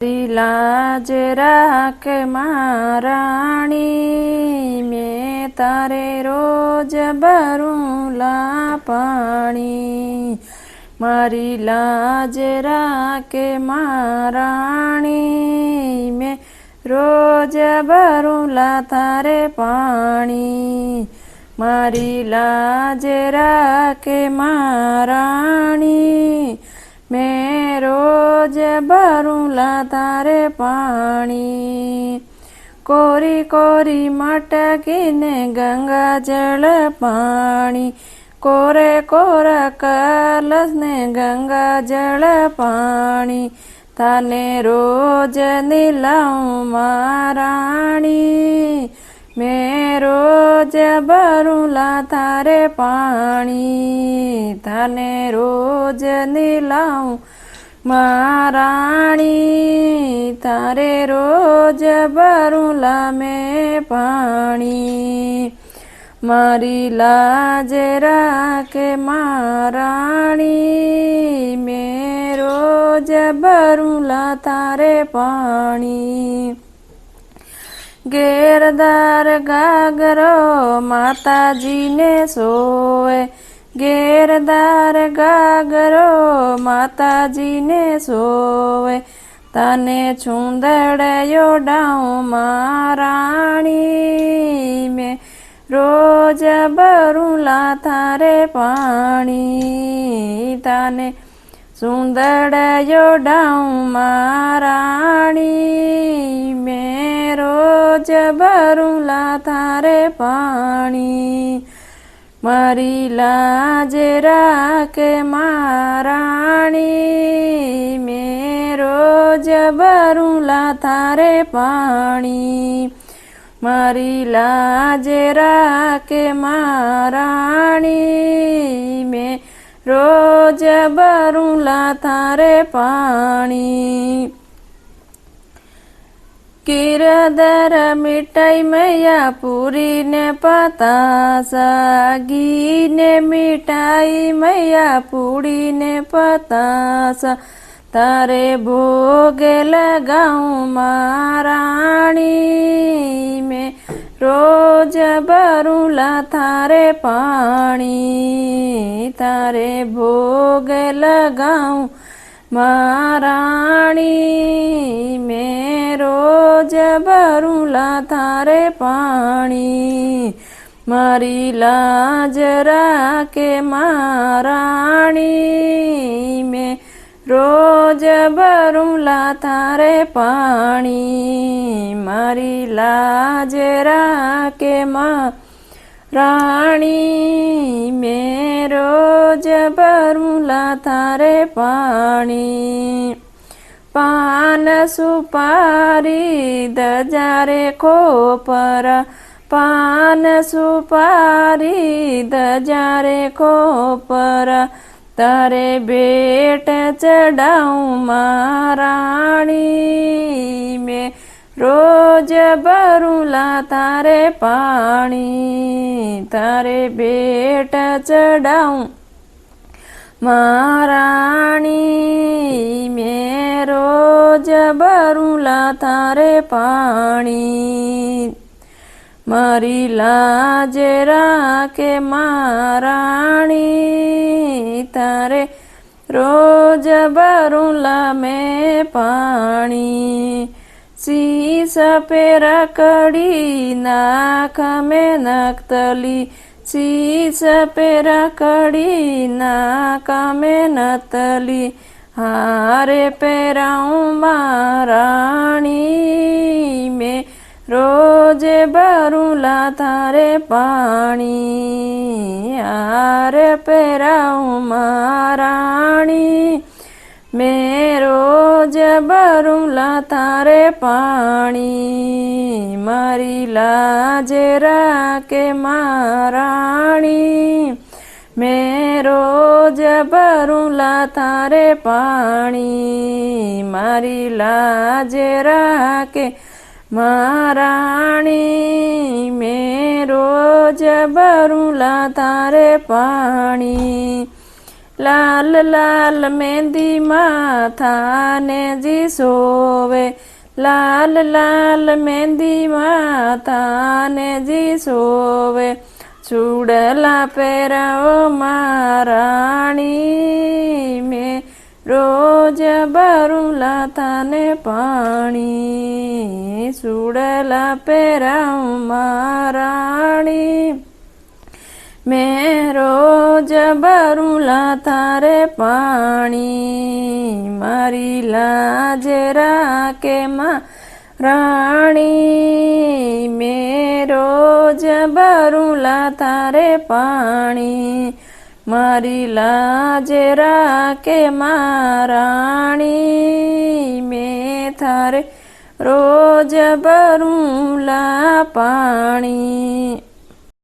लाज राख महाराणी, मैं तारे रोज भरूला पाणी। मारी लाज राख महाराणी, मैं रोज भरूला थारे पाणी। मारी लाज राख महाराणी, मैं रोज भरूला थारे पाणी। कोरी कोरी मटकीने गंगा जल पाणी, कोरे कोरा कलश ने गंगा जल पाणी। थाने रोज नीलाऊं महाराणी, मैं रोज भरूला थारे पाणी। थाने रोज नीलाऊं महाराणी, थारे रोज भरूला मैं पाणी। मारी लाज राख महाराणी, मैं रोज भरूला थारे पाणी। घेरदार गागरो माताजी ने सोए, घेरदार गागरो माताजी ने सोए। तने छुंदड़यो डाऊं महाराणी, मैं रोज भरूला थारे पाणी। तने सुंदड़यो डाऊं महाराणी, मैं रोज भरूला थारे पाणी। मारी लाज राख महाराणी, मैं रोज भरूला थारे पाणी। मारी लाज राख महाराणी, मैं रोज भरूला थारे पाणी। किरदर मिठाई मैया पूरी ने पतासा, घी ने मिठाई मैया पूरी ने पतासा। तारे भोग लगाऊं महाराणी, मैं रोज भरूला थारे पाणी। तारे भोग लगाऊं महाराणी, मैं रोज भरूला थारे पाणी। मारी लाज राख महाराणी, मैं रोज भरूला थारे पाणी। मारी लाज राख महाराणी, मैं रोज भरूला थारे पाणी। पान सुपारी दजारे खोपरा, पान सुपारी दजारे खोपरा। तारे भेट चढ़ाऊं महाराणी, मैं रोज भरूला थारे पाणी। तारे भेट चढ़ाऊं महाराणी, मैं रोज भरूला थारे पाणी। मारी लाज राख महाराणी, तारे रोज भरूला मैं पाणी। शीश पे रकड़ी नाक में नक्तली, शीश पे रकड़ी नाक में नतली। हारे पैराऊं महाराणी, मैं रोज भरूला थारे पाणी। हारे पैराऊं महाराणी, मैं रोज भरूला थारे पाणी। मारी लाज राख महाराणी, मैं रोज भरूला थारे पाणी। मारी लाज राख महाराणी, मैं रोज भरूला थारे पाणी। લાલ લાલ મહેંદી માથાને જી સોવે, લાલ લાલ મહેંદી માથાને જી સોવે, ચૂડલા પહેરાવો મહારાણી, મેં રોજ ભરું લાતાને પાણી, ચૂડલા પહેરાવું મહારાણી, મેં રોજ ભરું લાતારે પાણી, મારી લાજે રાખે રાણી, મેં રોજ ભરું લાતારે પાણી, મારી લાજે રાખે રાણી, મેં થારે રોજ ભરું લા પાણી.